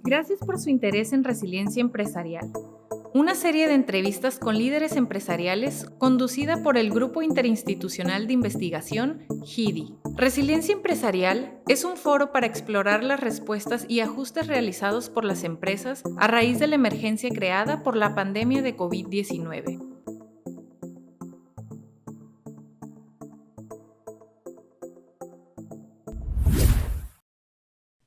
Gracias por su interés en Resiliencia Empresarial, una serie de entrevistas con líderes empresariales conducida por el Grupo Interinstitucional de Investigación, GIDI. Resiliencia Empresarial es un foro para explorar las respuestas y ajustes realizados por las empresas a raíz de la emergencia creada por la pandemia de COVID-19.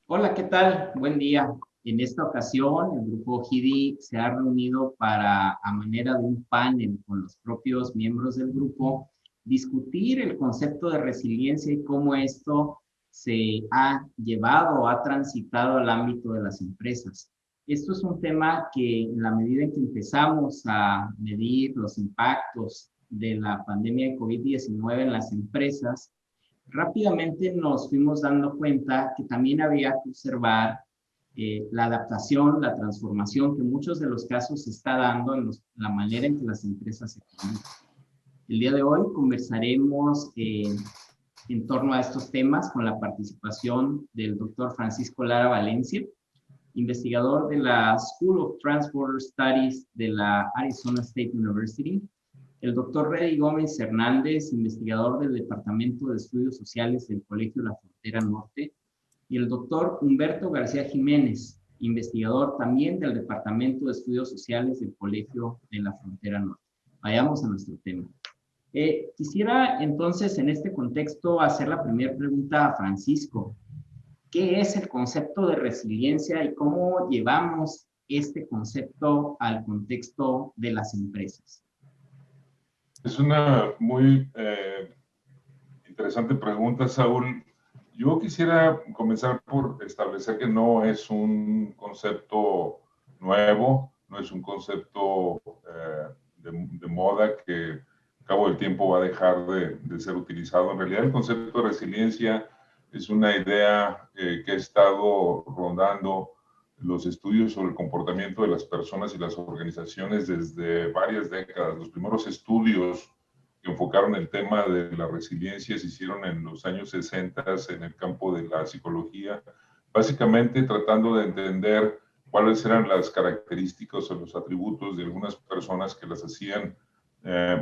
Hola, ¿qué tal? Buen día. En esta ocasión, el grupo GIDI se ha reunido para, a manera de un panel con los propios miembros del grupo, discutir el concepto de resiliencia y cómo esto se ha llevado o ha transitado al ámbito de las empresas. Esto es un tema que, en la medida en que empezamos a medir los impactos de la pandemia de COVID-19 en las empresas, rápidamente nos fuimos dando cuenta que también había que observar la adaptación, la transformación que en muchos de los casos se está dando en la manera en que las empresas se comunican. El día de hoy conversaremos en torno a estos temas con la participación del doctor Francisco Lara Valencia, investigador de la School of Transborder Studies de la Arizona State University, el doctor Reddy Gómez Hernández, investigador del Departamento de Estudios Sociales del Colegio de la Frontera Norte, y el doctor Humberto García Jiménez, investigador también del Departamento de Estudios Sociales del Colegio de la Frontera Norte. Vayamos a nuestro tema. Quisiera entonces en este contexto hacer la primera pregunta a Francisco. ¿Qué es el concepto de resiliencia y cómo llevamos este concepto al contexto de las empresas? Es una muy interesante pregunta, Saúl. Yo quisiera comenzar por establecer que no es un concepto nuevo, no es un concepto de moda que al cabo del tiempo va a dejar de ser utilizado. En realidad, el concepto de resiliencia es una idea que ha estado rondando los estudios sobre el comportamiento de las personas y las organizaciones desde varias décadas. Los primeros estudios que enfocaron el tema de la resiliencia se hicieron en los años 60 en el campo de la psicología, básicamente tratando de entender cuáles eran las características o los atributos de algunas personas que las hacían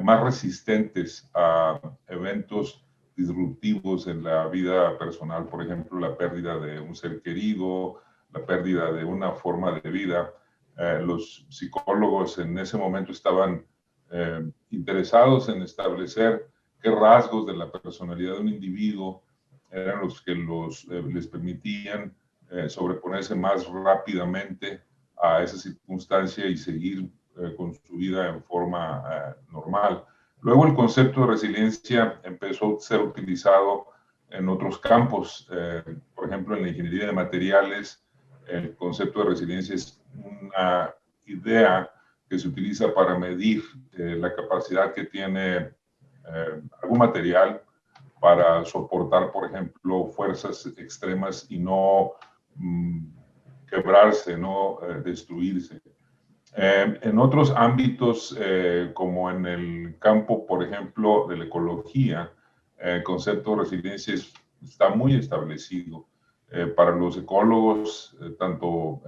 más resistentes a eventos disruptivos en la vida personal, por ejemplo, la pérdida de un ser querido, la pérdida de una forma de vida. Los psicólogos en ese momento estaban interesados en establecer qué rasgos de la personalidad de un individuo eran los que les permitían sobreponerse más rápidamente a esa circunstancia y seguir con su vida en forma normal. Luego el concepto de resiliencia empezó a ser utilizado en otros campos, por ejemplo en la ingeniería de materiales. El concepto de resiliencia es una idea que se utiliza para medir la capacidad que tiene algún material para soportar, por ejemplo, fuerzas extremas y no quebrarse, no destruirse. En otros ámbitos, como en el campo, por ejemplo, de la ecología, el concepto de resiliencia está muy establecido. Para los ecólogos, tanto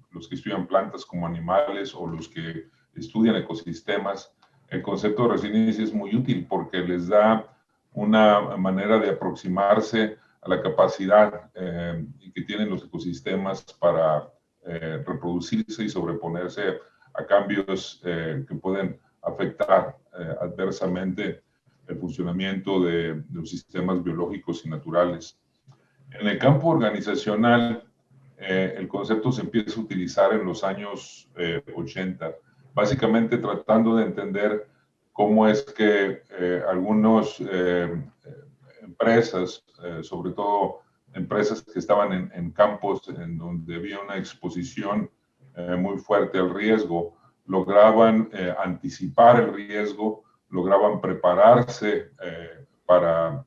los que estudian plantas como animales o los que estudian ecosistemas, el concepto de resiliencia es muy útil porque les da una manera de aproximarse a la capacidad que tienen los ecosistemas para reproducirse y sobreponerse a cambios que pueden afectar adversamente el funcionamiento de los sistemas biológicos y naturales. En el campo organizacional, el concepto se empieza a utilizar en los años 80, básicamente tratando de entender cómo es que algunas empresas, sobre todo empresas que estaban en campos en donde había una exposición muy fuerte al riesgo, lograban anticipar el riesgo, lograban prepararse para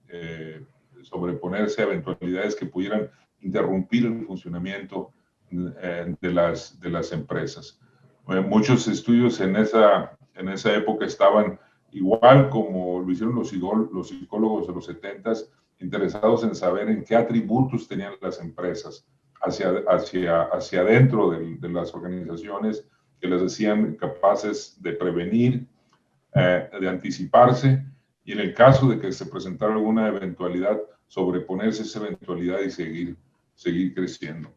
sobreponerse a eventualidades que pudieran interrumpir el funcionamiento de las empresas. Muchos estudios en esa época estaban igual como lo hicieron los psicólogos de los 70s, interesados en saber en qué atributos tenían las empresas hacia adentro de las organizaciones, que las hacían capaces de prevenir, de anticiparse, y en el caso de que se presentara alguna eventualidad, sobreponerse a esa eventualidad y seguir creciendo.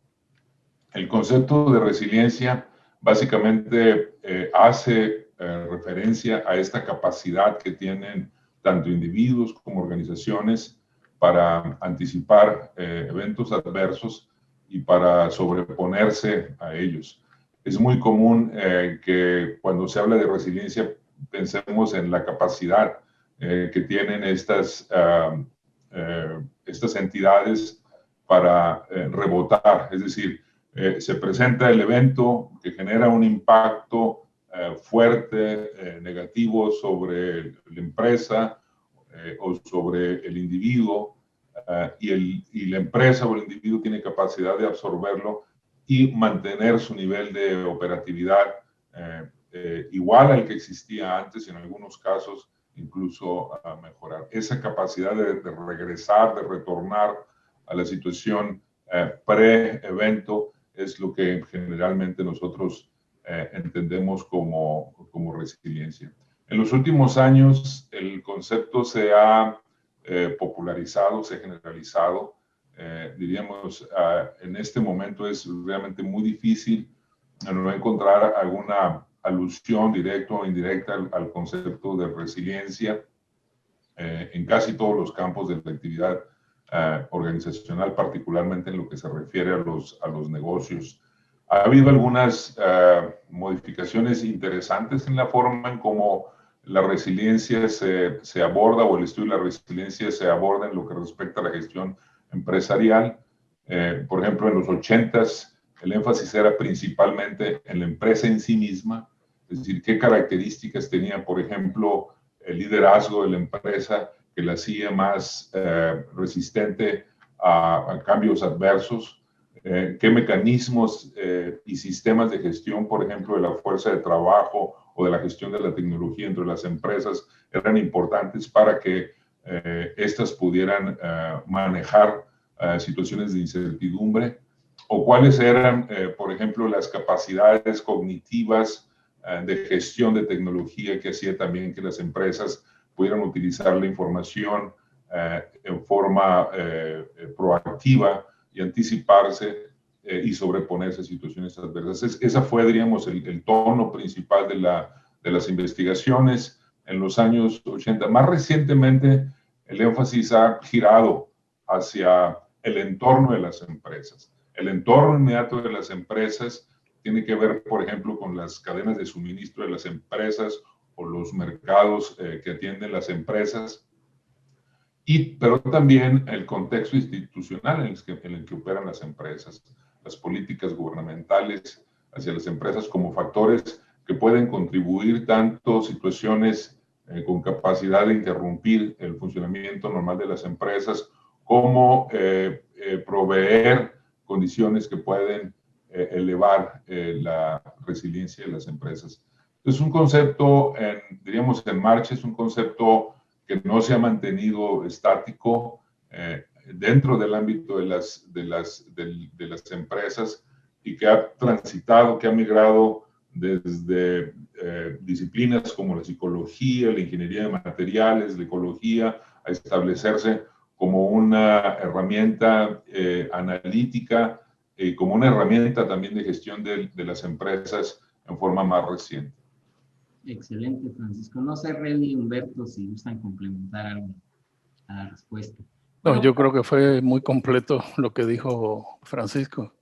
El concepto de resiliencia básicamente hace referencia a esta capacidad que tienen tanto individuos como organizaciones para anticipar eventos adversos y para sobreponerse a ellos. Es muy común que cuando se habla de resiliencia pensemos en la capacidad que tienen estas entidades para rebotar, es decir, se presenta el evento que genera un impacto fuerte, negativo sobre la empresa o sobre el individuo, y la empresa o el individuo tiene capacidad de absorberlo y mantener su nivel de operatividad igual al que existía antes, y en algunos casos incluso a mejorar. Esa capacidad de regresar, de retornar a la situación pre-evento es lo que generalmente nosotros entendemos como resiliencia. En los últimos años el concepto se ha popularizado, se ha generalizado. Diríamos, en este momento es realmente muy difícil no encontrar alguna alusión directa o indirecta al concepto de resiliencia en casi todos los campos de la actividad organizacional, particularmente en lo que se refiere a los negocios. Ha habido algunas modificaciones interesantes en la forma en cómo la resiliencia se aborda, o el estudio de la resiliencia se aborda en lo que respecta a la gestión empresarial. Por ejemplo, en los 80s, el énfasis era principalmente en la empresa en sí misma, es decir, qué características tenía, por ejemplo, el liderazgo de la empresa que la hacía más resistente a cambios adversos, qué mecanismos y sistemas de gestión, por ejemplo, de la fuerza de trabajo o de la gestión de la tecnología entre las empresas eran importantes para que éstas pudieran manejar situaciones de incertidumbre, o cuáles eran, por ejemplo, las capacidades cognitivas de gestión de tecnología que hacía también que las empresas pudieran utilizar la información en forma proactiva y anticiparse y sobreponerse a situaciones adversas. Esa fue, diríamos, el tono principal de las investigaciones en los años 80. Más recientemente, el énfasis ha girado hacia el entorno de las empresas. El entorno inmediato de las empresas tiene que ver, por ejemplo, con las cadenas de suministro de las empresas o los mercados que atienden las empresas, pero también el contexto institucional en el que operan las empresas, las políticas gubernamentales hacia las empresas como factores que pueden contribuir tanto situaciones con capacidad de interrumpir el funcionamiento normal de las empresas, como proveer condiciones que pueden elevar la resiliencia de las empresas. Es un concepto, diríamos, en marcha, es un concepto que no se ha mantenido estático dentro del ámbito de las empresas, y que ha transitado, que ha migrado desde disciplinas como la psicología, la ingeniería de materiales, la ecología, a establecerse como una herramienta analítica, como una herramienta también de gestión de las empresas en forma más reciente. Excelente, Francisco. No sé, Reni y Humberto, si gustan complementar algo a la respuesta. No, yo creo que fue muy completo lo que dijo Francisco.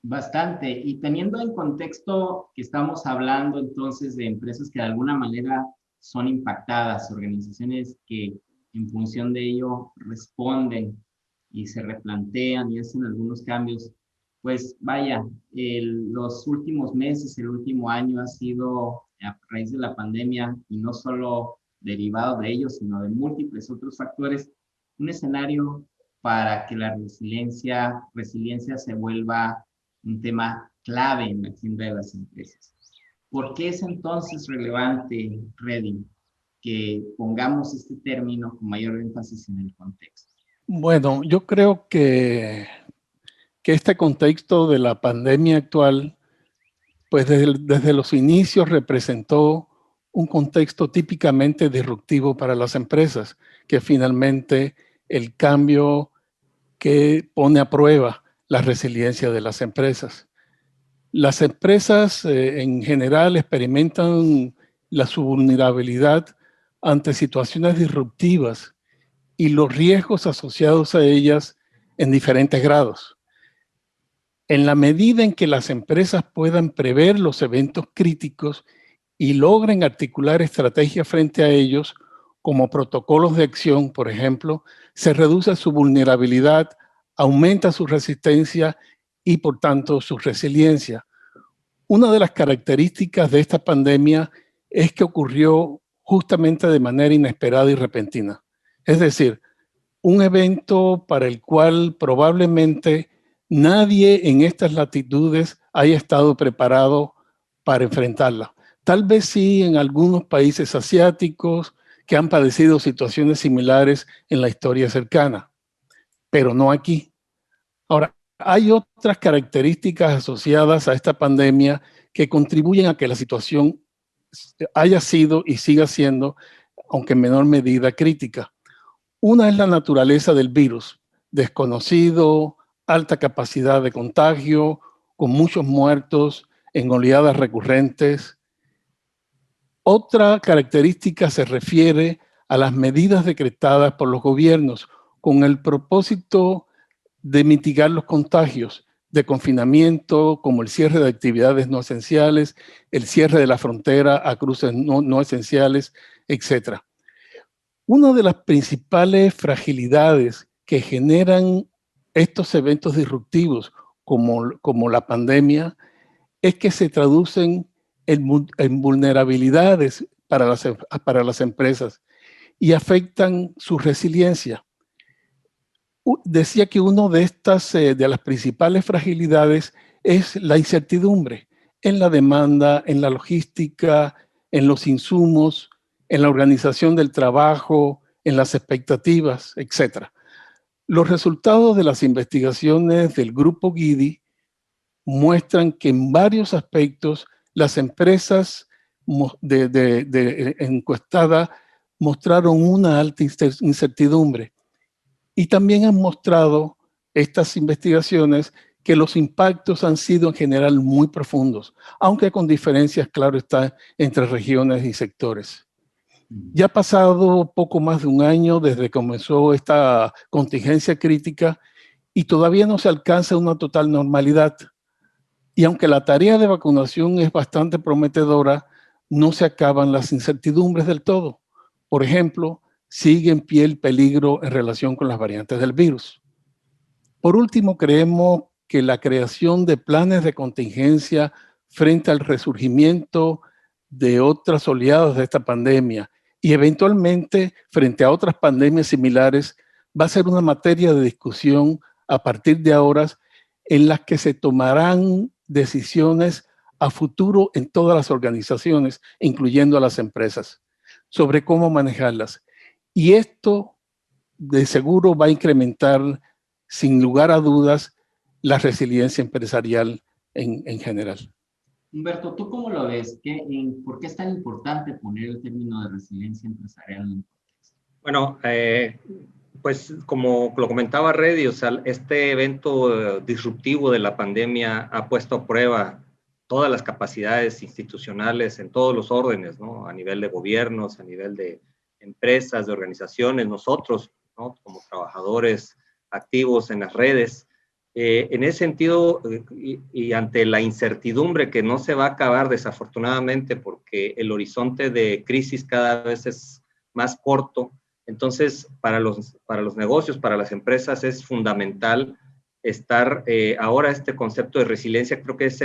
Bastante. Y teniendo en contexto que estamos hablando entonces de empresas que de alguna manera son impactadas, organizaciones que en función de ello responden y se replantean y hacen algunos cambios, pues vaya, los últimos meses, el último año ha sido a raíz de la pandemia, y no solo derivado de ello, sino de múltiples otros factores, un escenario para que la resiliencia se vuelva un tema clave en la agenda de las empresas. ¿Por qué es entonces relevante, Reddy, que pongamos este término con mayor énfasis en el contexto? Bueno, yo creo que que este contexto de la pandemia actual, pues desde los inicios representó un contexto típicamente disruptivo para las empresas, que finalmente el cambio que pone a prueba la resiliencia de las empresas. Las empresas en general experimentan su vulnerabilidad ante situaciones disruptivas y los riesgos asociados a ellas en diferentes grados. En la medida en que las empresas puedan prever los eventos críticos y logren articular estrategias frente a ellos, como protocolos de acción, por ejemplo, se reduce su vulnerabilidad, aumenta su resistencia y, por tanto, su resiliencia. Una de las características de esta pandemia es que ocurrió justamente de manera inesperada y repentina. Es decir, un evento para el cual probablemente nadie en estas latitudes haya estado preparado para enfrentarla. Tal vez sí en algunos países asiáticos que han padecido situaciones similares en la historia cercana, pero no aquí. Ahora, hay otras características asociadas a esta pandemia que contribuyen a que la situación haya sido y siga siendo, aunque en menor medida, crítica. Una es la naturaleza del virus, desconocido, alta capacidad de contagio, con muchos muertos en oleadas recurrentes. Otra característica se refiere a las medidas decretadas por los gobiernos con el propósito de mitigar los contagios de confinamiento, como el cierre de actividades no esenciales, el cierre de la frontera a cruces no esenciales, etc. Una de las principales fragilidades que generan estos eventos disruptivos, como la pandemia, es que se traducen en vulnerabilidades para las empresas y afectan su resiliencia. Decía que una de las principales fragilidades es la incertidumbre en la demanda, en la logística, en los insumos, en la organización del trabajo, en las expectativas, etc. Los resultados de las investigaciones del Grupo GIDI muestran que en varios aspectos las empresas encuestadas mostraron una alta incertidumbre. Y también han mostrado estas investigaciones que los impactos han sido en general muy profundos, aunque con diferencias, claro está, entre regiones y sectores. Ya ha pasado poco más de un año desde que comenzó esta contingencia crítica y todavía no se alcanza una total normalidad. Y aunque la tarea de vacunación es bastante prometedora, no se acaban las incertidumbres del todo. Por ejemplo, sigue en pie el peligro en relación con las variantes del virus. Por último, creemos que la creación de planes de contingencia frente al resurgimiento de otras oleadas de esta pandemia y eventualmente frente a otras pandemias similares va a ser una materia de discusión a partir de ahora en las que se tomarán decisiones a futuro en todas las organizaciones, incluyendo a las empresas, sobre cómo manejarlas. Y esto de seguro va a incrementar, sin lugar a dudas, la resiliencia empresarial en general. Humberto, ¿tú cómo lo ves? ¿Por qué es tan importante poner el término de resiliencia empresarial en el contexto? Bueno, pues como lo comentaba Reddy, o sea, este evento disruptivo de la pandemia ha puesto a prueba todas las capacidades institucionales en todos los órdenes, ¿no? A nivel de gobiernos, a nivel de empresas, de organizaciones, nosotros, ¿no? Como trabajadores activos en las redes. En ese sentido, y ante la incertidumbre que no se va a acabar desafortunadamente porque el horizonte de crisis cada vez es más corto, entonces para los negocios, para las empresas es fundamental estar ahora este concepto de resiliencia. Creo que es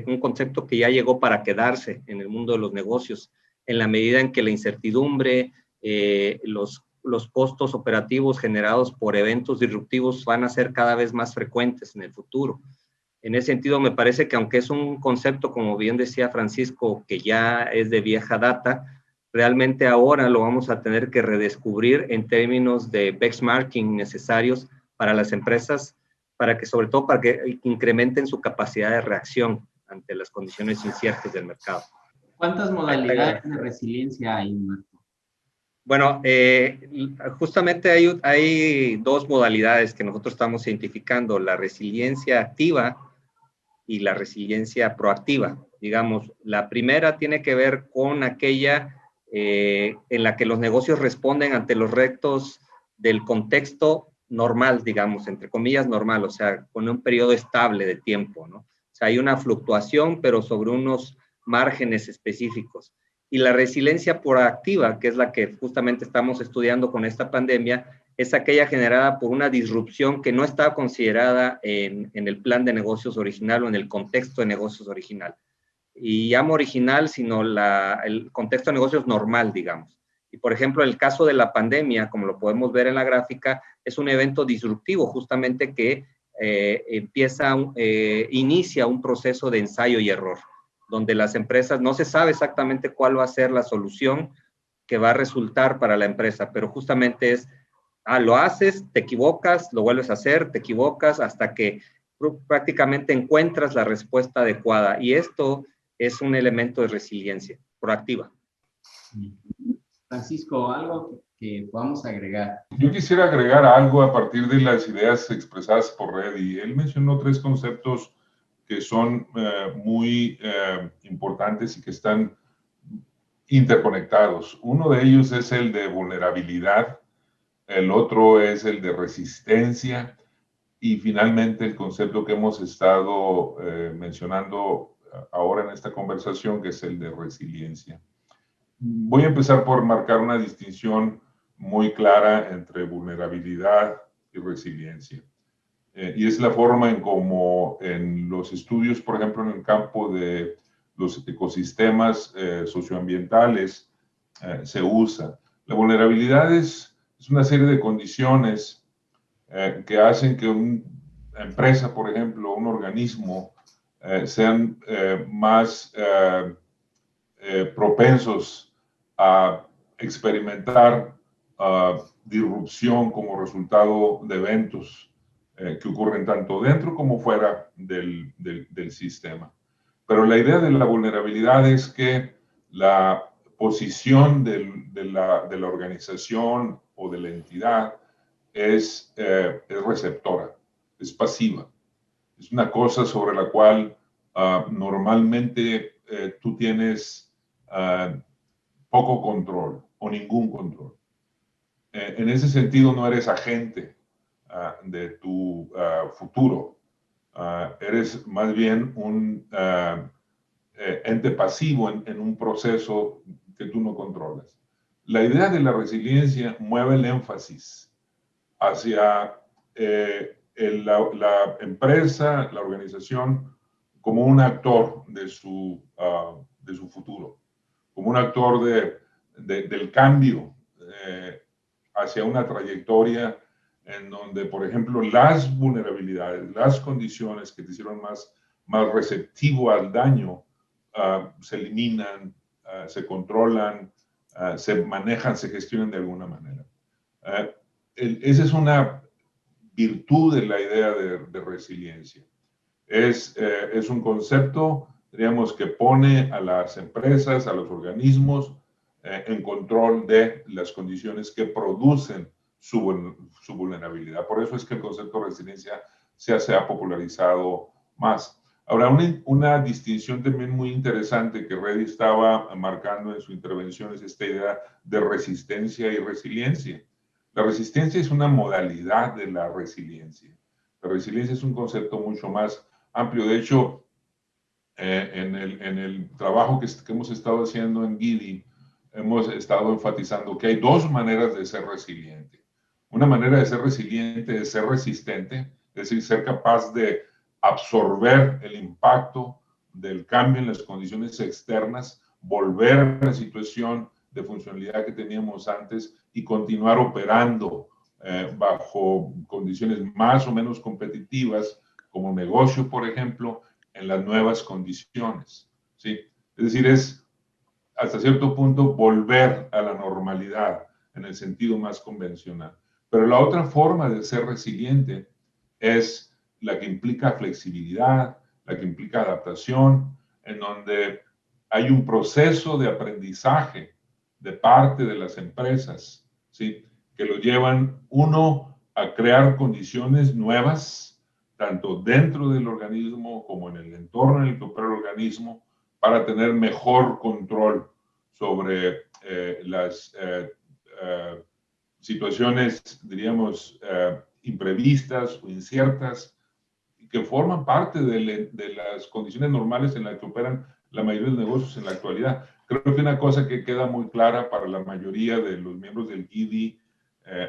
un concepto que ya llegó para quedarse en el mundo de los negocios, en la medida en que la incertidumbre, los costos operativos generados por eventos disruptivos van a ser cada vez más frecuentes en el futuro. En ese sentido, me parece que aunque es un concepto, como bien decía Francisco, que ya es de vieja data, realmente ahora lo vamos a tener que redescubrir en términos de benchmarking necesarios para las empresas sobre todo para que incrementen su capacidad de reacción ante las condiciones inciertas del mercado. ¿Cuántas modalidades de resiliencia hay, Humberto? Bueno, justamente hay dos modalidades que nosotros estamos identificando, la resiliencia activa y la resiliencia proactiva. Digamos, la primera tiene que ver con aquella en la que los negocios responden ante los retos del contexto normal, digamos, entre comillas normal, o sea, con un periodo estable de tiempo, ¿no? O sea, hay una fluctuación, pero sobre unos márgenes específicos. Y la resiliencia proactiva, que es la que justamente estamos estudiando con esta pandemia, es aquella generada por una disrupción que no estaba considerada en el plan de negocios original o en el contexto de negocios original. Y llamo original, sino el contexto de negocios normal, digamos. Y por ejemplo, el caso de la pandemia, como lo podemos ver en la gráfica, es un evento disruptivo justamente que inicia un proceso de ensayo y error, donde las empresas no se sabe exactamente cuál va a ser la solución que va a resultar para la empresa, pero justamente es, lo haces, te equivocas, lo vuelves a hacer, te equivocas, hasta que prácticamente encuentras la respuesta adecuada. Y esto es un elemento de resiliencia proactiva. Francisco, algo que podamos agregar. Yo quisiera agregar algo a partir de las ideas expresadas por Reddy. Él mencionó 3 conceptos que son muy importantes y que están interconectados. Uno de ellos es el de vulnerabilidad, el otro es el de resistencia y finalmente el concepto que hemos estado mencionando ahora en esta conversación, que es el de resiliencia. Voy a empezar por marcar una distinción muy clara entre vulnerabilidad y resiliencia. Y es la forma en cómo en los estudios, por ejemplo, en el campo de los ecosistemas socioambientales se usa. La vulnerabilidad es una serie de condiciones que hacen que una empresa, por ejemplo, un organismo, sean más propensos a experimentar disrupción como resultado de eventos que ocurren tanto dentro como fuera del sistema. Pero la idea de la vulnerabilidad es que la posición de la organización o de la entidad es receptora, es pasiva. Es una cosa sobre la cual normalmente tú tienes poco control o ningún control. En ese sentido no eres agente de tu futuro. Eres más bien un ente pasivo en un proceso que tú no controlas. La idea de la resiliencia mueve el énfasis hacia la empresa, la organización, como un actor de su futuro, como un actor del cambio hacia una trayectoria en donde, por ejemplo, las vulnerabilidades, las condiciones que te hicieron más receptivo al daño, se eliminan, se controlan, se manejan, se gestionan de alguna manera. Esa es una virtud de la idea de resiliencia. Es un concepto, digamos, que pone a las empresas, a los organismos, en control de las condiciones que producen su vulnerabilidad. Por eso es que el concepto de resiliencia se ha popularizado más. Ahora, una distinción también muy interesante que Reddy estaba marcando en su intervención es esta idea de resistencia y resiliencia. La resistencia es una modalidad de la resiliencia. La resiliencia es un concepto mucho más amplio. De hecho, en el trabajo que hemos estado haciendo en GIDI, hemos estado enfatizando que hay 2 maneras de ser resiliente. Una manera de ser resiliente es ser resistente, es decir, ser capaz de absorber el impacto del cambio en las condiciones externas, volver a la situación de funcionalidad que teníamos antes y continuar operando bajo condiciones más o menos competitivas, como negocio, por ejemplo, en las nuevas condiciones, ¿sí? Es decir, es hasta cierto punto volver a la normalidad en el sentido más convencional. Pero la otra forma de ser resiliente es la que implica flexibilidad, la que implica adaptación, en donde hay un proceso de aprendizaje de parte de las empresas, ¿sí? Que lo llevan uno a crear condiciones nuevas, tanto dentro del organismo como en el entorno en el que opera el organismo, para tener mejor control sobre las situaciones, diríamos, imprevistas o inciertas, que forman parte de las condiciones normales en las que operan la mayoría de los negocios en la actualidad. Creo que una cosa que queda muy clara para la mayoría de los miembros del GIDI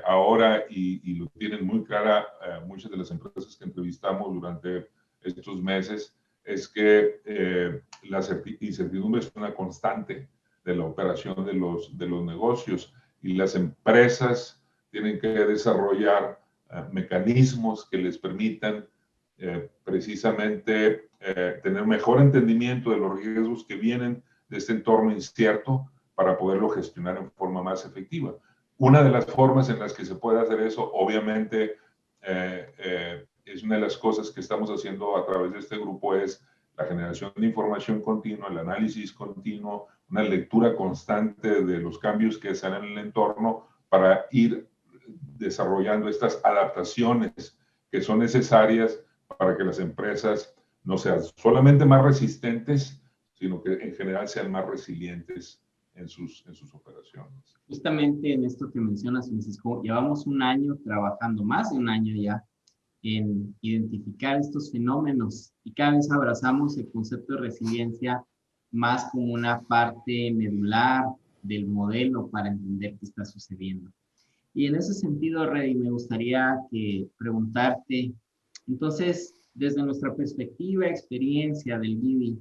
ahora, y lo tienen muy clara muchas de las empresas que entrevistamos durante estos meses, es que la incertidumbre es una constante de la operación de los negocios, y las empresas tienen que desarrollar mecanismos que les permitan precisamente tener mejor entendimiento de los riesgos que vienen de este entorno incierto para poderlo gestionar en forma más efectiva. Una de las formas en las que se puede hacer eso, obviamente, es una de las cosas que estamos haciendo a través de este grupo, es la generación de información continua, el análisis continuo, una lectura constante de los cambios que se dan en el entorno para ir desarrollando estas adaptaciones que son necesarias para que las empresas no sean solamente más resistentes, sino que en general sean más resilientes en sus operaciones. Justamente en esto que mencionas, Francisco, llevamos un año trabajando, más de un año ya, en identificar estos fenómenos, y cada vez abrazamos el concepto de resiliencia más como una parte medular del modelo para entender qué está sucediendo. Y en ese sentido, Rey, me gustaría preguntarte, entonces, desde nuestra perspectiva, experiencia del GIDI,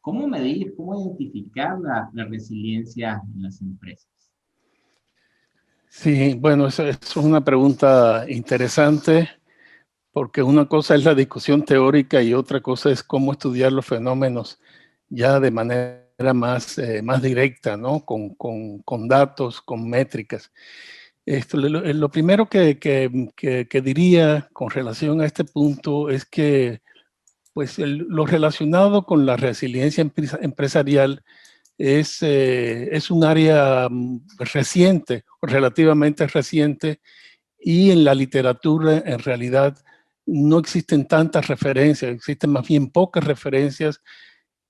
¿cómo medir, cómo identificar la resiliencia en las empresas? Sí, bueno, esa es una pregunta interesante, porque una cosa es la discusión teórica y otra cosa es cómo estudiar los fenómenos ya de manera más directa, ¿no? Con datos, con métricas. Lo primero que diría con relación a este punto es que pues, lo relacionado con la resiliencia empresarial es un área reciente, relativamente reciente, y en la literatura en realidad no existen tantas referencias, existen más bien pocas referencias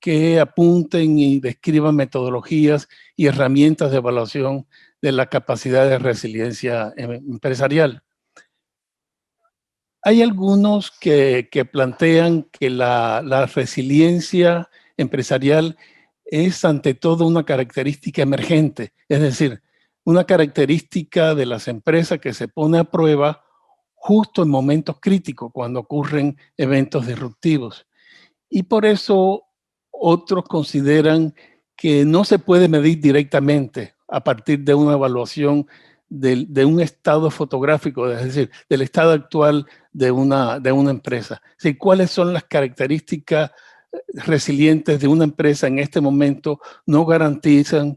que apunten y describan metodologías y herramientas de evaluación de la capacidad de resiliencia empresarial. Hay algunos que plantean que la resiliencia empresarial es ante todo una característica emergente, es decir, una característica de las empresas que se pone a prueba justo en momentos críticos, cuando ocurren eventos disruptivos. Y por eso otros consideran que no se puede medir directamente a partir de una evaluación de un estado fotográfico, es decir, del estado actual de una empresa. Es decir, cuáles son las características resilientes de una empresa en este momento no garantizan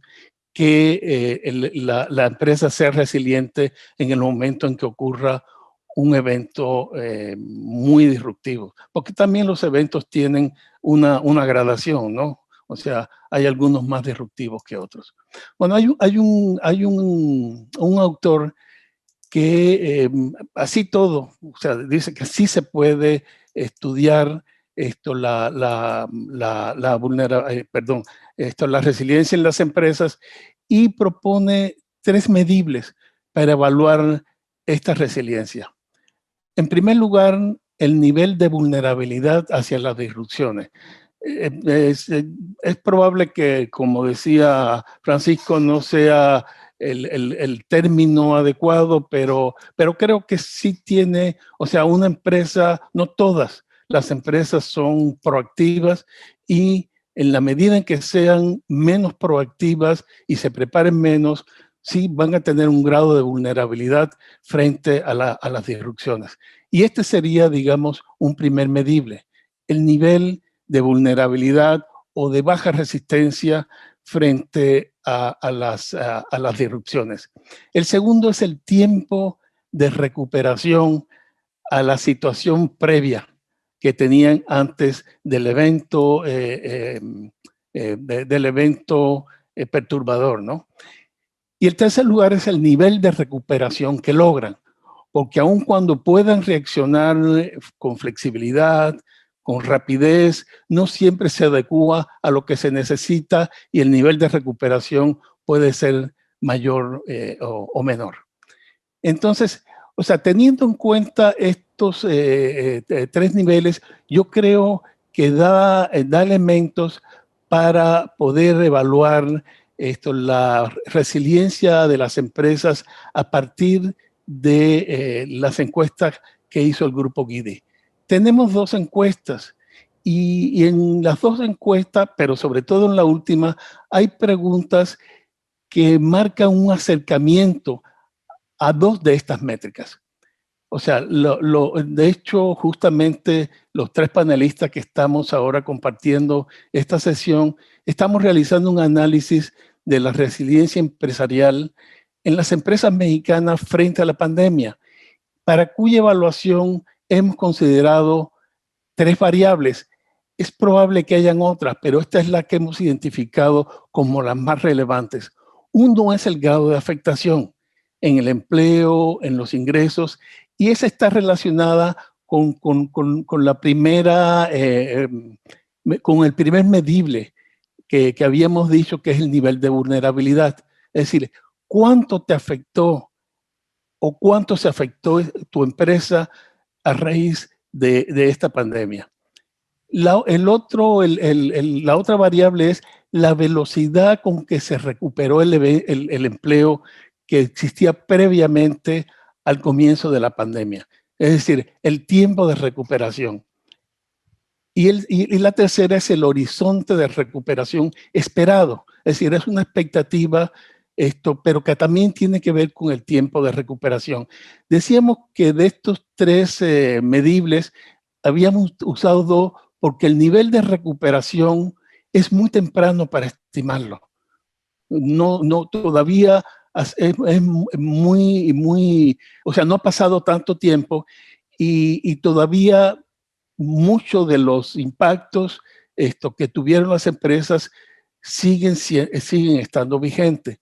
que la empresa sea resiliente en el momento en que ocurra un evento muy disruptivo, porque también los eventos tienen una gradación, ¿no? O sea, hay algunos más disruptivos que otros. Bueno, hay un autor que así todo, o sea, dice que sí se puede estudiar la resiliencia en las empresas, y propone 3 medibles para evaluar esta resiliencia. En primer lugar, el nivel de vulnerabilidad hacia las disrupciones. Es probable que, como decía Francisco, no sea el término adecuado, pero creo que sí tiene, o sea, una empresa, no todas las empresas son proactivas, y en la medida en que sean menos proactivas y se preparen menos, sí van a tener un grado de vulnerabilidad frente a las disrupciones. Y este sería, digamos, un primer medible, el nivel de vulnerabilidad o de baja resistencia frente a las disrupciones. El segundo es el tiempo de recuperación a la situación previa que tenían antes del evento, perturbador, ¿no? Y el tercer lugar es el nivel de recuperación que logran, porque aun cuando puedan reaccionar con flexibilidad, con rapidez, no siempre se adecua a lo que se necesita y el nivel de recuperación puede ser mayor o menor. Entonces, o sea, teniendo en cuenta estos tres niveles, yo creo que da elementos para poder evaluar la resiliencia de las empresas a partir de las encuestas que hizo el Grupo Guidi. Tenemos dos encuestas y en las dos encuestas, pero sobre todo en la última, hay preguntas que marcan un acercamiento a dos de estas métricas. O sea, de hecho, justamente los tres panelistas que estamos ahora compartiendo esta sesión, estamos realizando un análisis de la resiliencia empresarial en las empresas mexicanas frente a la pandemia, para cuya evaluación hemos considerado tres variables. Es probable que hayan otras, pero esta es la que hemos identificado como las más relevantes. Uno es el grado de afectación en el empleo, en los ingresos, y esa está relacionada con la primera, con el primer medible que habíamos dicho, que es el nivel de vulnerabilidad. Es decir, ¿cuánto te afectó o cuánto se afectó tu empresa a raíz de esta pandemia? La otra variable es la velocidad con que se recuperó el empleo que existía previamente al comienzo de la pandemia. Es decir, el tiempo de recuperación. Y la tercera es el horizonte de recuperación esperado. Es decir, es una expectativa, pero que también tiene que ver con el tiempo de recuperación. Decíamos que de estos tres medibles habíamos usado dos porque el nivel de recuperación es muy temprano para estimarlo. Todavía es muy, o sea, no ha pasado tanto tiempo y todavía muchos de los impactos que tuvieron las empresas siguen estando vigentes.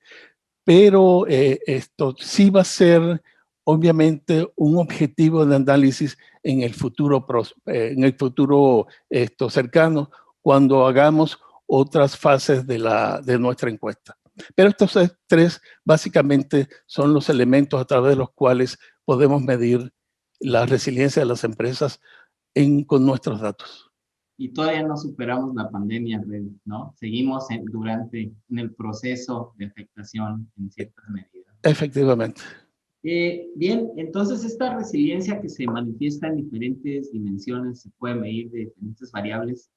Pero esto sí va a ser, obviamente, un objetivo de análisis en el futuro cercano, cuando hagamos otras fases de nuestra encuesta. Pero estos tres básicamente son los elementos a través de los cuales podemos medir la resiliencia de las empresas con nuestros datos. Y todavía no superamos la pandemia, ¿no? Seguimos en el proceso de afectación en ciertas medidas. Efectivamente. Bien, entonces esta resiliencia que se manifiesta en diferentes dimensiones, se puede medir de diferentes variables,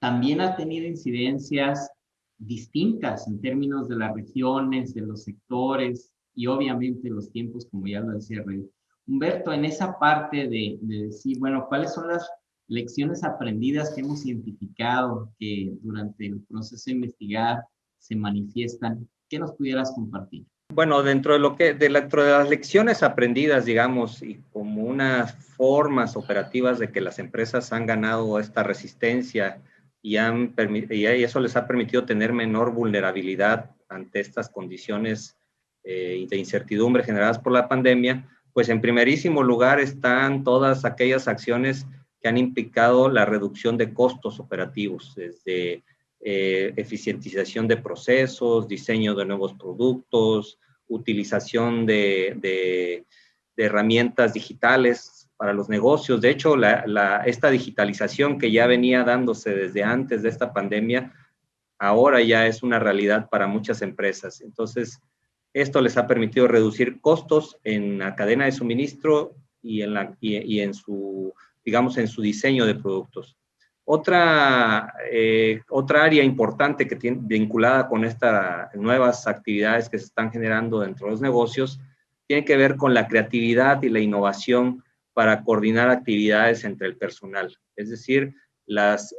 también ha tenido incidencias distintas en términos de las regiones, de los sectores y obviamente los tiempos, como ya lo decía Rey. Humberto, en esa parte de decir, bueno, ¿cuáles son las lecciones aprendidas que hemos identificado que durante el proceso de investigar se manifiestan? ¿Qué nos pudieras compartir? Bueno, dentro de las lecciones aprendidas, digamos, y como unas formas operativas de que las empresas han ganado esta resistencia y eso les ha permitido tener menor vulnerabilidad ante estas condiciones de incertidumbre generadas por la pandemia, pues en primerísimo lugar están todas aquellas acciones que han implicado la reducción de costos operativos, desde eficientización de procesos, diseño de nuevos productos, utilización de herramientas digitales para los negocios. De hecho, esta digitalización que ya venía dándose desde antes de esta pandemia, ahora ya es una realidad para muchas empresas. Entonces, esto les ha permitido reducir costos en la cadena de suministro y en su, digamos, en su diseño de productos. Otra área importante que tiene vinculada con estas nuevas actividades que se están generando dentro de los negocios tiene que ver con la creatividad y la innovación para coordinar actividades entre el personal. Es decir, las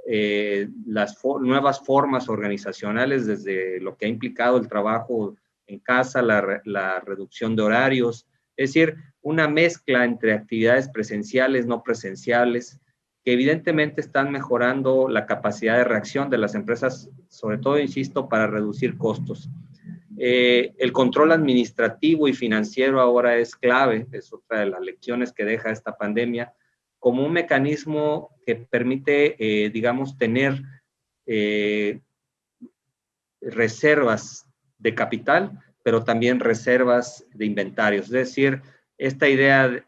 nuevas formas organizacionales, desde lo que ha implicado el trabajo en casa, la reducción de horarios, es decir, una mezcla entre actividades presenciales, no presenciales, que evidentemente están mejorando la capacidad de reacción de las empresas, sobre todo, insisto, para reducir costos. El control administrativo y financiero ahora es clave, es otra de las lecciones que deja esta pandemia, como un mecanismo que permite, digamos, tener reservas de capital, pero también reservas de inventarios. Es decir, esta idea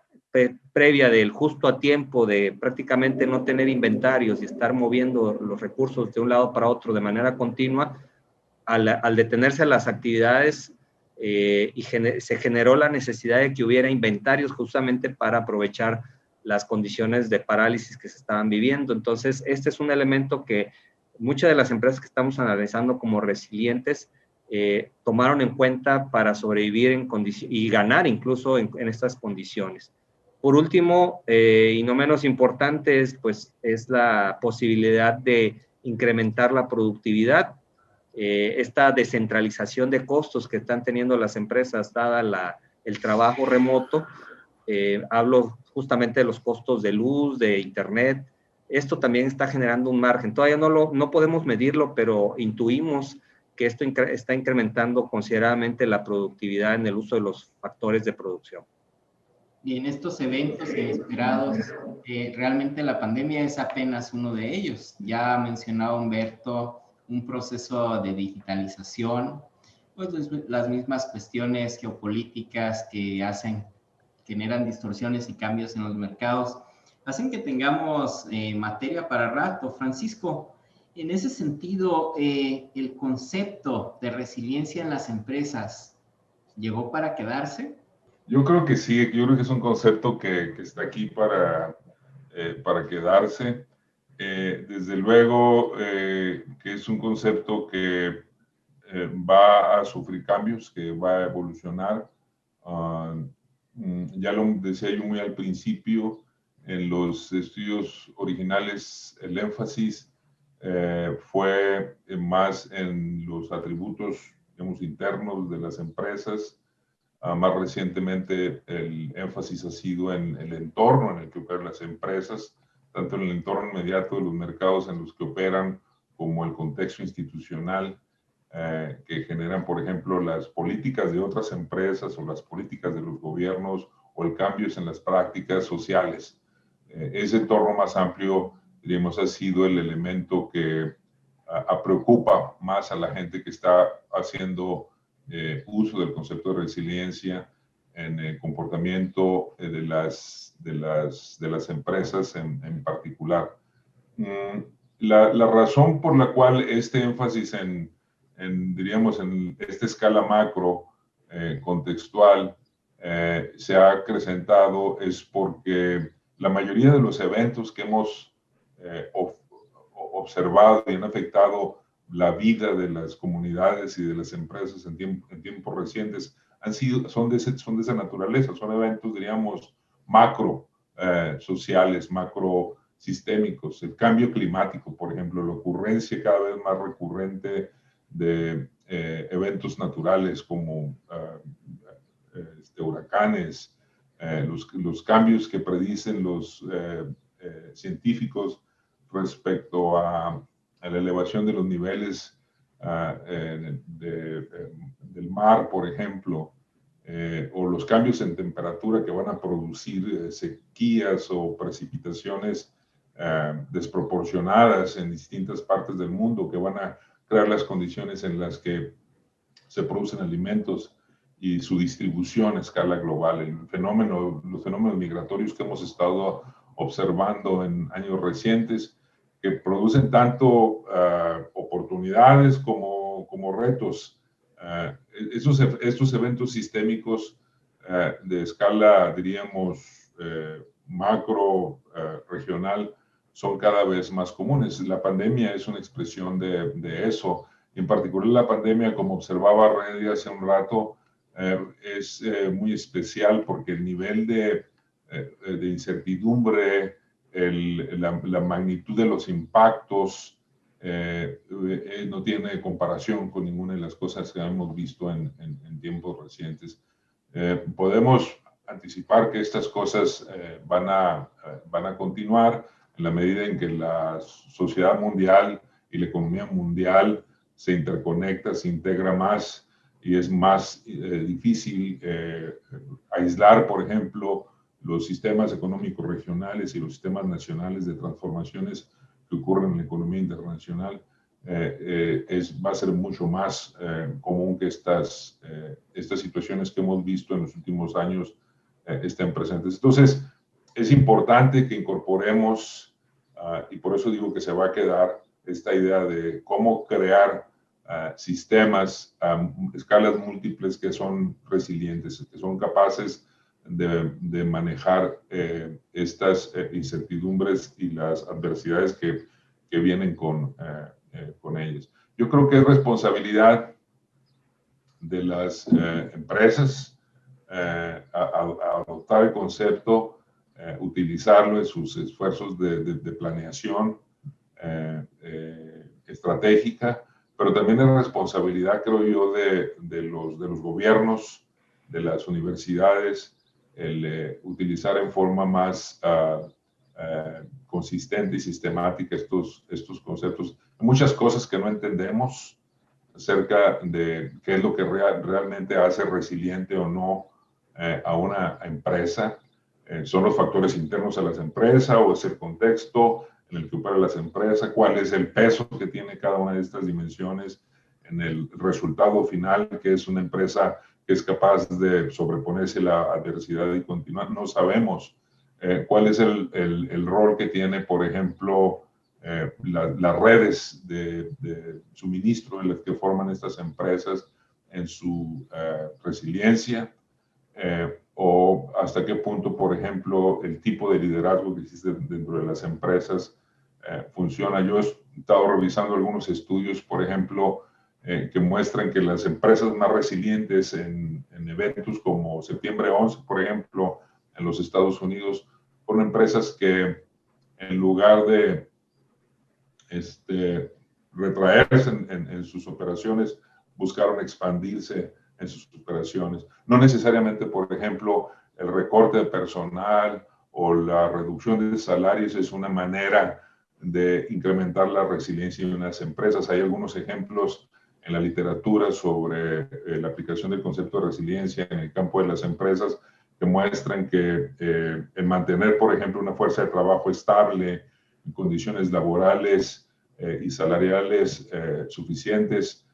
previa del justo a tiempo, de prácticamente no tener inventarios y estar moviendo los recursos de un lado para otro de manera continua, al detenerse las actividades se generó la necesidad de que hubiera inventarios justamente para aprovechar las condiciones de parálisis que se estaban viviendo. Entonces, este es un elemento que muchas de las empresas que estamos analizando como resilientes tomaron en cuenta para sobrevivir y ganar incluso en estas condiciones. Por último, y no menos importante, es la posibilidad de incrementar la productividad. Esta descentralización de costos que están teniendo las empresas dada el trabajo remoto. Hablo justamente de los costos de luz, de internet. Esto también está generando un margen. Todavía no podemos medirlo, pero intuimos que esto está incrementando considerablemente la productividad en el uso de los factores de producción. Y en estos eventos inesperados, realmente la pandemia es apenas uno de ellos. Ya mencionaba Humberto un proceso de digitalización, pues las mismas cuestiones geopolíticas que generan distorsiones y cambios en los mercados, hacen que tengamos materia para rato. Francisco, en ese sentido, el concepto de resiliencia en las empresas, ¿llegó para quedarse? Yo creo que sí, yo creo que es un concepto que está aquí para quedarse. Desde luego que es un concepto que va a sufrir cambios, que va a evolucionar. Ya lo decía yo muy al principio, en los estudios originales el énfasis fue más en los atributos, digamos, internos de las empresas. Más recientemente el énfasis ha sido en el entorno en el que operan las empresas, tanto en el entorno inmediato de los mercados en los que operan, como el contexto institucional que generan, por ejemplo, las políticas de otras empresas o las políticas de los gobiernos o el cambios en las prácticas sociales. Ese entorno más amplio, diríamos, ha sido el elemento que preocupa más a la gente que está haciendo uso del concepto de resiliencia en el comportamiento de las empresas en particular. La razón por la cual este énfasis diríamos, en esta escala macro contextual se ha acrecentado es porque la mayoría de los eventos que hemos observado y han afectado la vida de las comunidades y de las empresas en tiempos recientes son de esa naturaleza, son eventos, diríamos, macro sociales, macro sistémicos. El cambio climático, por ejemplo, la ocurrencia cada vez más recurrente de eventos naturales como huracanes, los cambios que predicen los científicos respecto a la elevación de los niveles del mar, por ejemplo, o los cambios en temperatura que van a producir sequías o precipitaciones desproporcionadas en distintas partes del mundo, que van a crear las condiciones en las que se producen alimentos y su distribución a escala global. Los fenómenos migratorios que hemos estado observando en años recientes, que producen tanto oportunidades como retos. Estos eventos sistémicos de escala, diríamos, macro, regional, son cada vez más comunes. La pandemia es una expresión de eso. En particular, la pandemia, como observaba Reddy hace un rato, es muy especial porque el nivel de incertidumbre, la magnitud de los impactos no tiene comparación con ninguna de las cosas que hemos visto en tiempos recientes. Podemos anticipar que estas cosas van a continuar, en la medida en que la sociedad mundial y la economía mundial se interconecta, se integra más y es más difícil aislar, por ejemplo, los sistemas económicos regionales y los sistemas nacionales de transformaciones que ocurren en la economía internacional. Va a ser mucho más común que estas situaciones que hemos visto en los últimos años estén presentes. Entonces, es importante que incorporemos, y por eso digo que se va a quedar, esta idea de cómo crear sistemas a escalas múltiples que son resilientes, que son capaces de manejar estas incertidumbres y las adversidades que vienen con ellas. Yo creo que es responsabilidad de las empresas adoptar el concepto, utilizarlo en sus esfuerzos de planeación estratégica, pero también es responsabilidad, creo yo, de los gobiernos, de las universidades, el utilizar en forma más consistente y sistemática estos conceptos. Hay muchas cosas que no entendemos acerca de qué es lo que realmente hace resiliente o no a una empresa. ¿Son los factores internos a las empresas o es el contexto en el que operan las empresas? ¿Cuál es el peso que tiene cada una de estas dimensiones en el resultado final, que es una empresa que es capaz de sobreponerse a la adversidad y continuar? No sabemos cuál es el rol que tiene, por ejemplo, las redes de suministro en las que forman estas empresas en su resiliencia, o hasta qué punto, por ejemplo, el tipo de liderazgo que existe dentro de las empresas funciona. Yo he estado revisando algunos estudios, por ejemplo, que muestran que las empresas más resilientes en eventos como Septiembre 11, por ejemplo, en los Estados Unidos, fueron empresas que en lugar de retraerse en sus operaciones, buscaron expandirse en sus operaciones. No necesariamente, por ejemplo, el recorte de personal o la reducción de salarios es una manera de incrementar la resiliencia de unas empresas. Hay algunos ejemplos en la literatura sobre la aplicación del concepto de resiliencia en el campo de las empresas que muestran que el mantener, por ejemplo, una fuerza de trabajo estable en condiciones laborales y salariales suficientes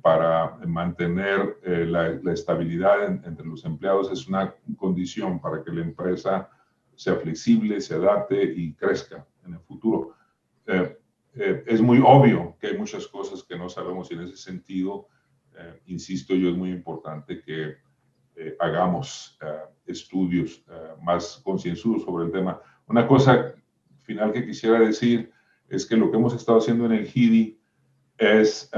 para mantener la estabilidad entre los empleados es una condición para que la empresa sea flexible, se adapte y crezca en el futuro. Es muy obvio que hay muchas cosas que no sabemos y en ese sentido, insisto yo, es muy importante que hagamos estudios más concienzudos sobre el tema. Una cosa final que quisiera decir es que lo que hemos estado haciendo en el GIDI es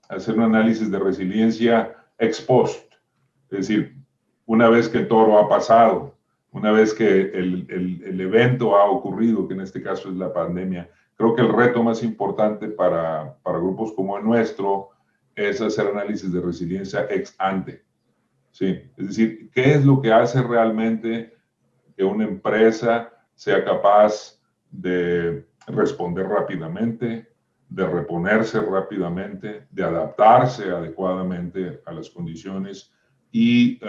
hacer un análisis de resiliencia ex post, es decir, una vez que el toro ha pasado, una vez que el evento ha ocurrido, que en este caso es la pandemia. Creo que el reto más importante para grupos como el nuestro es hacer análisis de resiliencia ex ante. ¿Sí? Es decir, ¿qué es lo que hace realmente que una empresa sea capaz de responder rápidamente, de reponerse rápidamente, de adaptarse adecuadamente a las condiciones y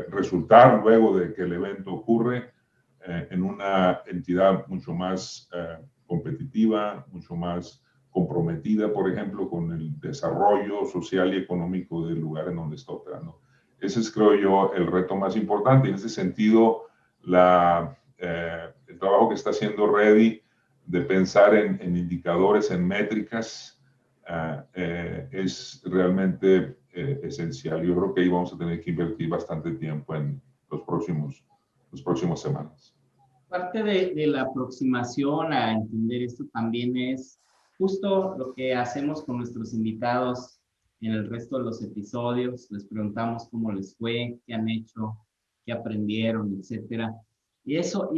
resultar luego de que el evento ocurre en una entidad mucho más competitiva, mucho más comprometida, por ejemplo, con el desarrollo social y económico del lugar en donde está operando? Ese es, creo yo, el reto más importante. En ese sentido, el trabajo que está haciendo Ready de pensar en indicadores, en métricas, es realmente esencial. Yo creo que ahí vamos a tener que invertir bastante tiempo en los próximos semanas. Parte de la aproximación a entender esto también es justo lo que hacemos con nuestros invitados en el resto de los episodios. Les preguntamos cómo les fue, qué han hecho, qué aprendieron, etcétera. Y eso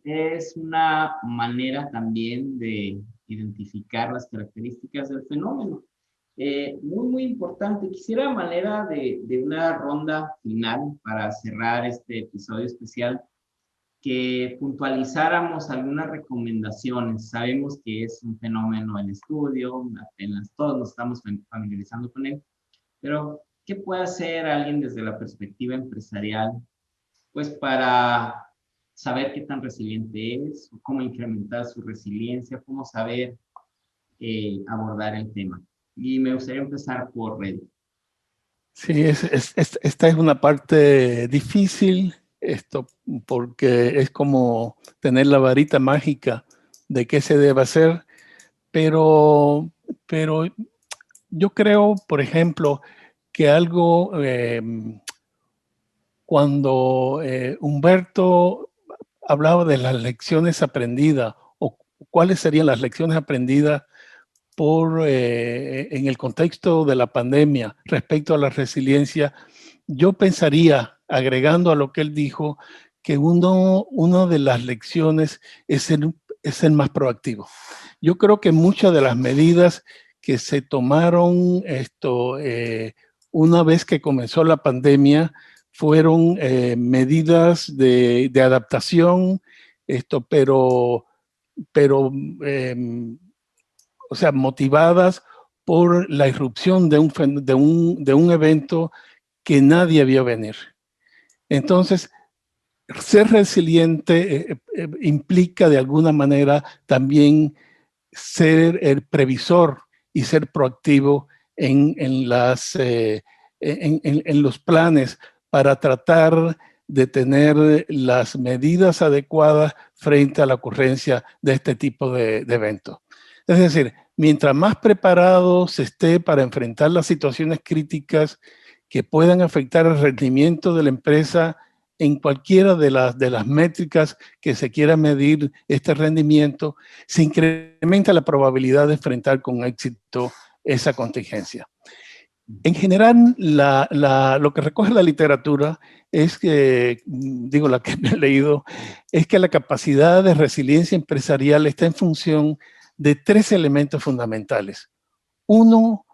es una manera también de identificar las características del fenómeno. Muy, muy importante. Quisiera, a manera de una ronda final para cerrar este episodio especial, que puntualizáramos algunas recomendaciones. Sabemos que es un fenómeno en estudio, apenas todos nos estamos familiarizando con él, pero ¿qué puede hacer alguien desde la perspectiva empresarial? Pues para saber qué tan resiliente es, cómo incrementar su resiliencia, cómo saber abordar el tema. Y me gustaría empezar por Red. Sí, esta es una parte difícil, porque es como tener la varita mágica de qué se debe hacer, pero yo creo, por ejemplo, que algo, cuando Humberto hablaba de las lecciones aprendidas, o cuáles serían las lecciones aprendidas en el contexto de la pandemia respecto a la resiliencia, yo pensaría, agregando a lo que él dijo, que una de las lecciones es ser más proactivo. Yo creo que muchas de las medidas que se tomaron una vez que comenzó la pandemia fueron medidas de adaptación, pero o sea, motivadas por la irrupción de un evento que nadie vio venir. Entonces, ser resiliente implica de alguna manera también ser el previsor y ser proactivo en los planes para tratar de tener las medidas adecuadas frente a la ocurrencia de este tipo de eventos. Es decir, mientras más preparado se esté para enfrentar las situaciones críticas que puedan afectar el rendimiento de la empresa en cualquiera de las métricas que se quiera medir este rendimiento, se incrementa la probabilidad de enfrentar con éxito esa contingencia. En general, lo que recoge la literatura es que, digo, la que me he leído, es que la capacidad de resiliencia empresarial está en función de tres elementos fundamentales. Uno,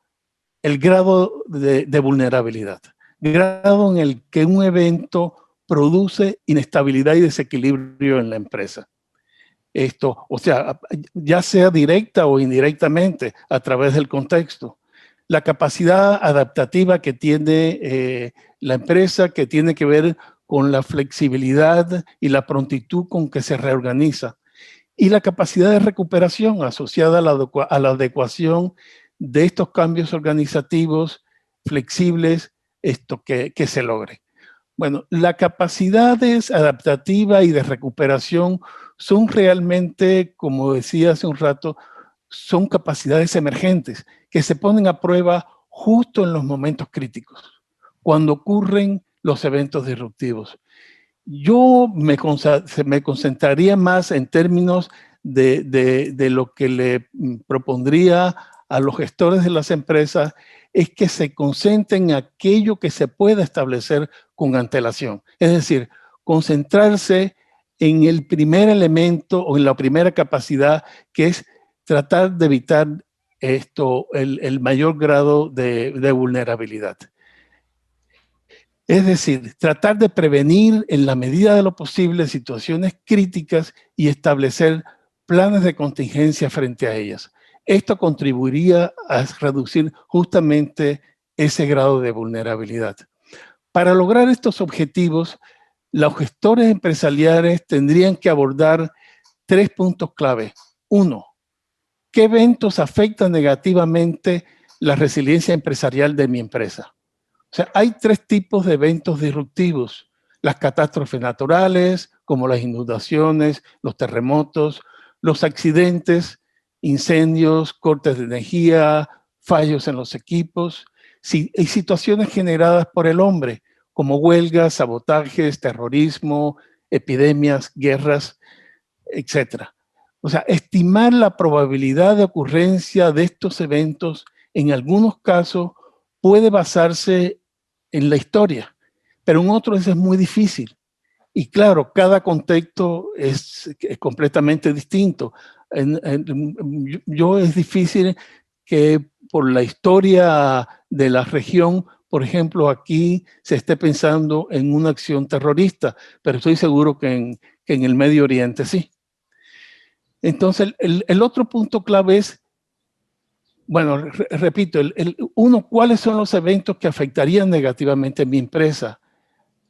el grado de vulnerabilidad, grado en el que un evento produce inestabilidad y desequilibrio en la empresa. O sea, ya sea directa o indirectamente a través del contexto. La capacidad adaptativa que tiene la empresa, que tiene que ver con la flexibilidad y la prontitud con que se reorganiza. Y la capacidad de recuperación asociada a la adecuación de estos cambios organizativos flexibles que se logre. Bueno, las capacidades adaptativa y de recuperación son realmente, como decía hace un rato, son capacidades emergentes que se ponen a prueba justo en los momentos críticos, cuando ocurren los eventos disruptivos. Yo me concentraría más en términos de lo que le propondría a los gestores de las empresas, es que se concentren en aquello que se pueda establecer con antelación. Es decir, concentrarse en el primer elemento o en la primera capacidad, que es tratar de evitar el mayor grado de vulnerabilidad. Es decir, tratar de prevenir en la medida de lo posible situaciones críticas y establecer planes de contingencia frente a ellas. Esto contribuiría a reducir justamente ese grado de vulnerabilidad. Para lograr estos objetivos, los gestores empresariales tendrían que abordar tres puntos clave. Uno, ¿qué eventos afectan negativamente la resiliencia empresarial de mi empresa? O sea, hay tres tipos de eventos disruptivos. Las catástrofes naturales, como las inundaciones, los terremotos, los accidentes, incendios, cortes de energía, fallos en los equipos, y situaciones generadas por el hombre, como huelgas, sabotajes, terrorismo, epidemias, guerras, etc. O sea, estimar la probabilidad de ocurrencia de estos eventos en algunos casos puede basarse en la historia, pero en otros es muy difícil. Y claro, cada contexto es completamente distinto. Es difícil que por la historia de la región por ejemplo, aquí se esté pensando en una acción terrorista, pero estoy seguro que en el Medio Oriente sí. Entonces, el otro punto clave es, bueno, repito, uno, ¿cuáles son los eventos que afectarían negativamente a mi empresa?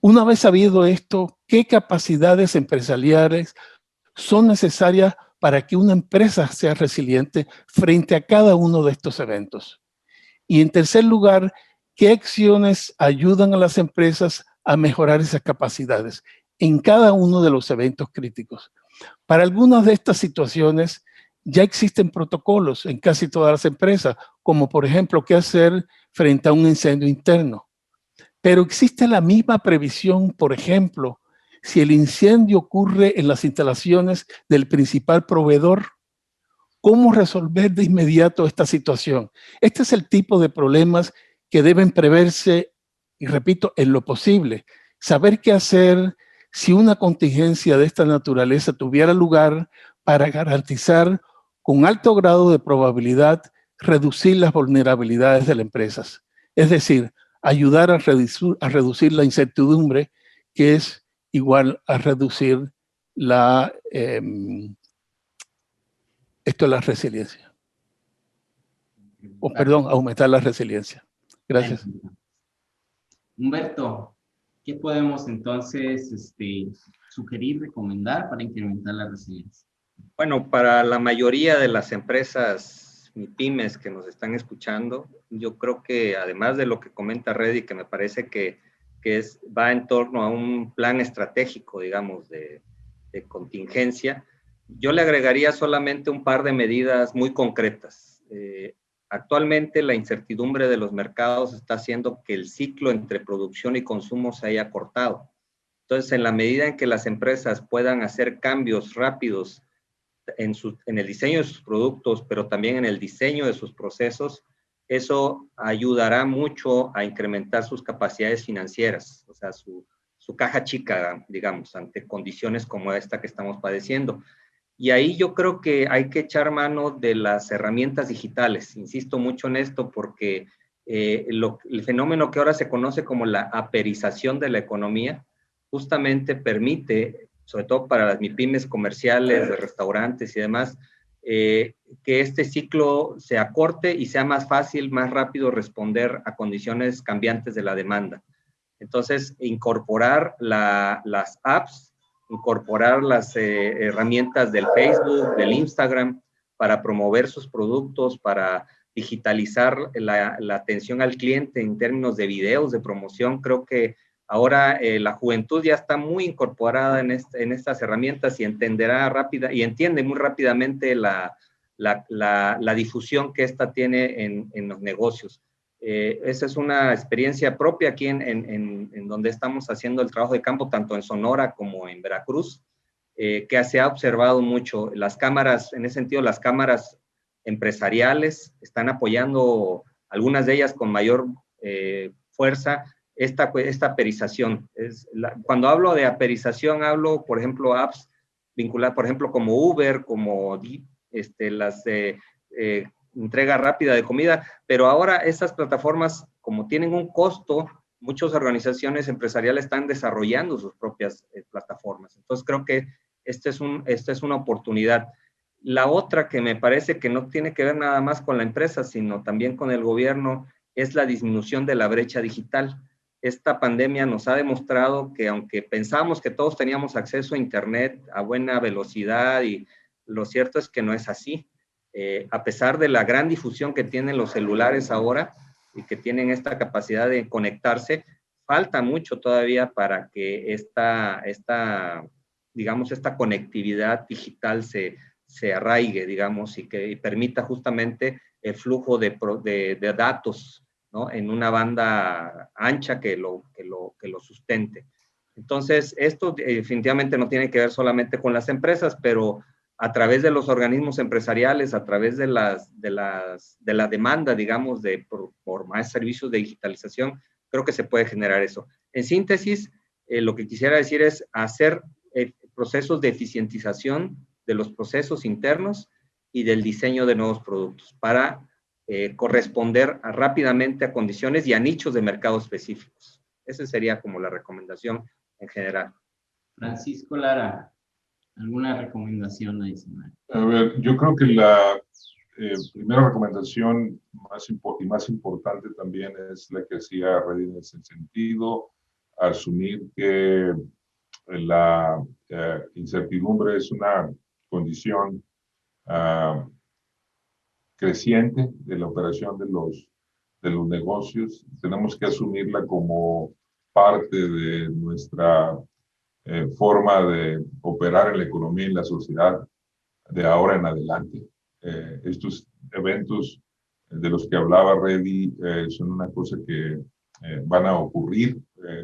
Una vez sabido esto, ¿qué capacidades empresariales son necesarias para que una empresa sea resiliente frente a cada uno de estos eventos? Y en tercer lugar, ¿qué acciones ayudan a las empresas a mejorar esas capacidades en cada uno de los eventos críticos? Para algunas de estas situaciones ya existen protocolos en casi todas las empresas, como por ejemplo, qué hacer frente a un incendio interno. Pero existe la misma previsión, por ejemplo, si el incendio ocurre en las instalaciones del principal proveedor. ¿Cómo resolver de inmediato esta situación? Este es el tipo de problemas que deben preverse, y repito, en lo posible. Saber qué hacer si una contingencia de esta naturaleza tuviera lugar para garantizar con alto grado de probabilidad reducir las vulnerabilidades de las empresas. Es decir, ayudar a reducir la incertidumbre, que es igual a reducir la resiliencia. O perdón, aumentar la resiliencia. Gracias. Humberto, ¿qué podemos entonces sugerir, recomendar para incrementar la resiliencia? Bueno, para la mayoría de las empresas MIPYMES que nos están escuchando, yo creo que además de lo que comenta Reddy, que me parece que va en torno a un plan estratégico, digamos, de contingencia, yo le agregaría solamente un par de medidas muy concretas. Actualmente la incertidumbre de los mercados está haciendo que el ciclo entre producción y consumo se haya cortado. Entonces, en la medida en que las empresas puedan hacer cambios rápidos en el diseño de sus productos, pero también en el diseño de sus procesos, eso ayudará mucho a incrementar sus capacidades financieras, o sea, su caja chica, digamos, ante condiciones como esta que estamos padeciendo. Y ahí yo creo que hay que echar mano de las herramientas digitales. Insisto mucho en esto porque el fenómeno que ahora se conoce como la aperización de la economía justamente permite, sobre todo para las MIPYMES comerciales, de restaurantes y demás, que este ciclo se acorte y sea más fácil, más rápido responder a condiciones cambiantes de la demanda. Entonces, incorporar las apps, incorporar las herramientas del Facebook, del Instagram, para promover sus productos, para digitalizar la atención al cliente en términos de videos, de promoción. Creo que ahora la juventud ya está muy incorporada en estas herramientas y entiende muy rápidamente la difusión que esta tiene en los negocios. Esa es una experiencia propia aquí en donde estamos haciendo el trabajo de campo, tanto en Sonora como en Veracruz, que se ha observado mucho. Las cámaras, en ese sentido, las cámaras empresariales están apoyando, algunas de ellas con mayor fuerza, esta aperización. Cuando hablo de aperización, hablo, por ejemplo, apps vinculadas, por ejemplo, como Uber, como las entrega rápida de comida, pero ahora estas plataformas, como tienen un costo, muchas organizaciones empresariales están desarrollando sus propias plataformas. Entonces creo que esta es una oportunidad. La otra que me parece que no tiene que ver nada más con la empresa, sino también con el gobierno, es la disminución de la brecha digital. Esta pandemia nos ha demostrado que aunque pensábamos que todos teníamos acceso a Internet a buena velocidad, y lo cierto es que no es así. A pesar de la gran difusión que tienen los celulares ahora y que tienen esta capacidad de conectarse, falta mucho todavía para que esta conectividad digital se arraigue, digamos, y que permita justamente el flujo de datos, ¿no?, en una banda ancha que lo sustente. Entonces, esto definitivamente no tiene que ver solamente con las empresas, pero a través de los organismos empresariales, a través de la demanda, digamos, por más servicios de digitalización, creo que se puede generar eso. En síntesis, lo que quisiera decir es hacer procesos de eficientización de los procesos internos y del diseño de nuevos productos para corresponder rápidamente a condiciones y a nichos de mercado específicos. Esa sería como la recomendación en general. Francisco Lara, ¿alguna recomendación adicional? A ver, yo creo que la primera recomendación más importante también es la que hacía Reddy en ese sentido, asumir que la incertidumbre es una condición creciente de la operación de los negocios. Tenemos que asumirla como parte de nuestra forma de operar en la economía y en la sociedad de ahora en adelante. Estos eventos de los que hablaba Reddy son una cosa que van a ocurrir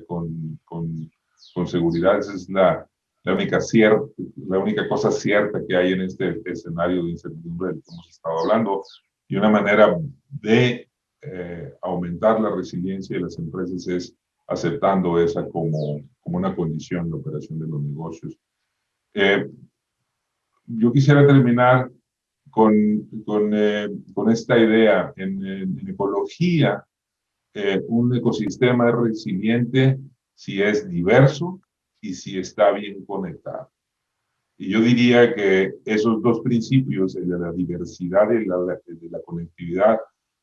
con seguridad. Esa es la única cosa cierta que hay en este escenario de incertidumbre del que hemos estado hablando. Y una manera de aumentar la resiliencia de las empresas es aceptando esa como una condición de operación de los negocios. Yo quisiera terminar con esta idea. En ecología, un ecosistema es resiliente si es diverso y si está bien conectado. Y yo diría que esos dos principios, el de la diversidad y de la conectividad,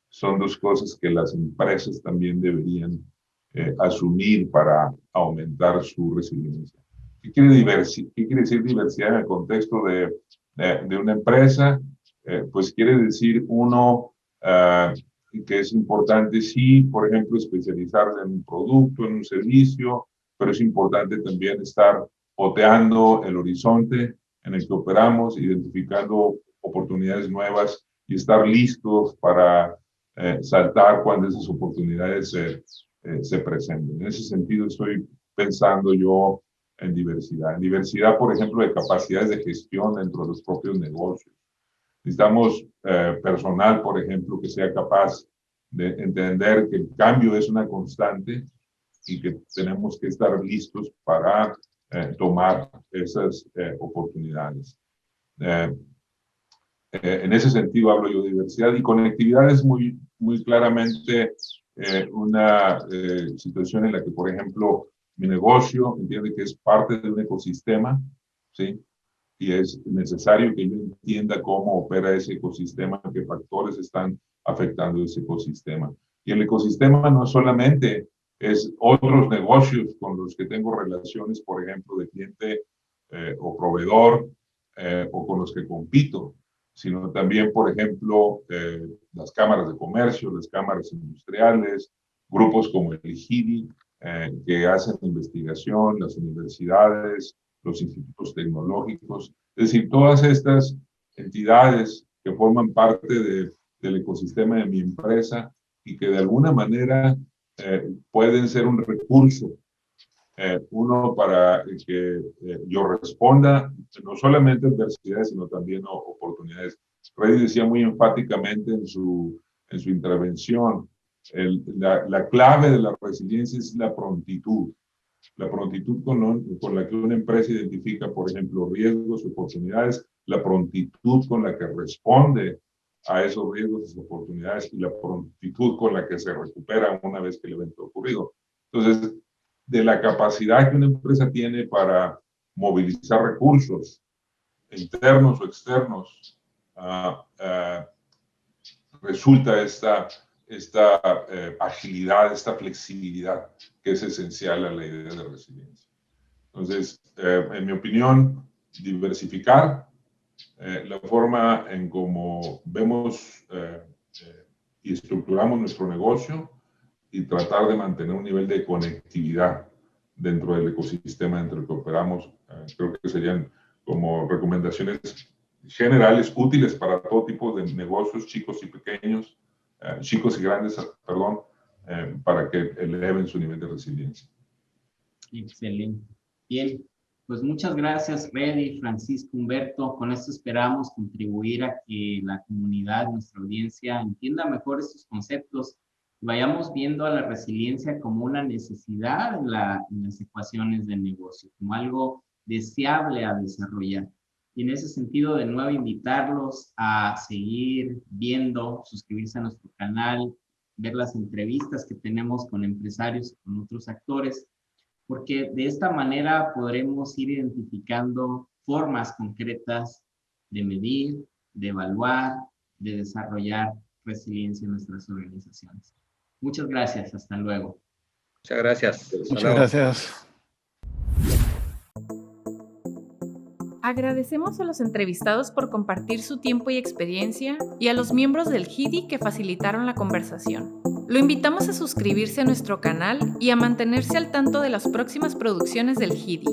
son dos cosas que las empresas también deberían asumir para aumentar su resiliencia. ¿Qué quiere decir diversidad en el contexto de una empresa? Pues quiere decir que es importante, sí, por ejemplo, especializarse en un producto, en un servicio, pero es importante también estar oteando el horizonte en el que operamos, identificando oportunidades nuevas y estar listos para saltar cuando esas oportunidades se presenten. En ese sentido estoy pensando yo en diversidad. En diversidad, por ejemplo, de capacidades de gestión dentro de los propios negocios. Necesitamos personal, por ejemplo, que sea capaz de entender que el cambio es una constante y que tenemos que estar listos para tomar esas oportunidades. En ese sentido hablo yo de diversidad, y conectividad es muy claramente una situación en la que, por ejemplo, mi negocio entiende que es parte de un ecosistema, ¿sí? Y es necesario que yo entienda cómo opera ese ecosistema, qué factores están afectando ese ecosistema. Y el ecosistema no solamente es otros negocios con los que tengo relaciones, por ejemplo, de cliente o proveedor, o con los que compito, sino también, por ejemplo, las cámaras de comercio, las cámaras industriales, grupos como el HIDI, que hacen investigación, las universidades, los institutos tecnológicos, es decir, todas estas entidades que forman parte del ecosistema de mi empresa y que de alguna manera pueden ser un recurso, uno para que yo responda no solamente a adversidades, sino también a oportunidades. Reddy decía muy enfáticamente en su intervención, la clave de la resiliencia es la prontitud. La prontitud con la que una empresa identifica, por ejemplo, riesgos, oportunidades, la prontitud con la que responde a esos riesgos y oportunidades, y la prontitud con la que se recupera una vez que el evento ha ocurrido. Entonces, de la capacidad que una empresa tiene para movilizar recursos internos o externos, resulta esta agilidad, esta flexibilidad que es esencial a la idea de resiliencia. Entonces, en mi opinión, diversificar la forma en cómo vemos y estructuramos nuestro negocio, y tratar de mantener un nivel de conectividad dentro del ecosistema entre el que operamos. Creo que serían como recomendaciones generales útiles para todo tipo de negocios, chicos y pequeños, chicos y grandes, perdón, para que eleven su nivel de resiliencia. Excelente. Bien, pues muchas gracias, Reddy, Francisco, Humberto. Con esto esperamos contribuir a que la comunidad, nuestra audiencia, entienda mejor estos conceptos y vayamos viendo a la resiliencia como una necesidad en las ecuaciones del negocio, como algo deseable a desarrollar. Y en ese sentido, de nuevo, invitarlos a seguir viendo, suscribirse a nuestro canal, ver las entrevistas que tenemos con empresarios y con otros actores, porque de esta manera podremos ir identificando formas concretas de medir, de evaluar, de desarrollar resiliencia en nuestras organizaciones. Muchas gracias. Hasta luego. Muchas gracias. Muchas gracias. Agradecemos a los entrevistados por compartir su tiempo y experiencia y a los miembros del HIDI que facilitaron la conversación. Lo invitamos a suscribirse a nuestro canal y a mantenerse al tanto de las próximas producciones del HIDI.